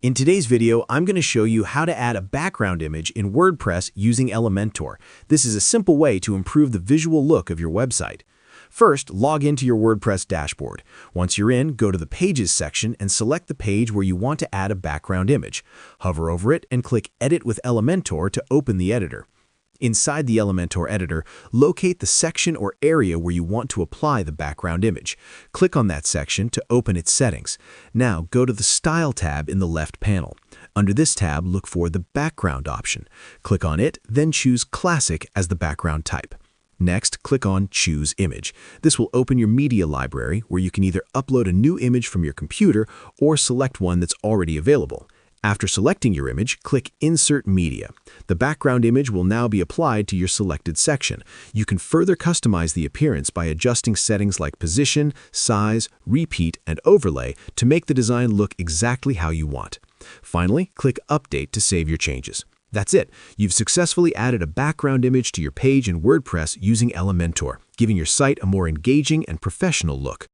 In today's video, I'm going to show you how to add a background image in WordPress using Elementor. This is a simple way to improve the visual look of your website. First, log into your WordPress dashboard. Once you're in, go to the Pages section and select the page where you want to add a background image. Hover over it and click Edit with Elementor to open the editor. Inside the Elementor editor, locate the section or area where you want to apply the background image. Click on that section to open its settings. Now go to the Style tab in the left panel. Under this tab, look for the Background option. Click on it, then choose Classic as the background type. Next, click on Choose Image. This will open your media library where you can either upload a new image from your computer or select one that's already available. After selecting your image, click Insert Media. The background image will now be applied to your selected section. You can further customize the appearance by adjusting settings like position, size, repeat, and overlay to make the design look exactly how you want. Finally, click Update to save your changes. That's it. You've successfully added a background image to your page in WordPress using Elementor, giving your site a more engaging and professional look.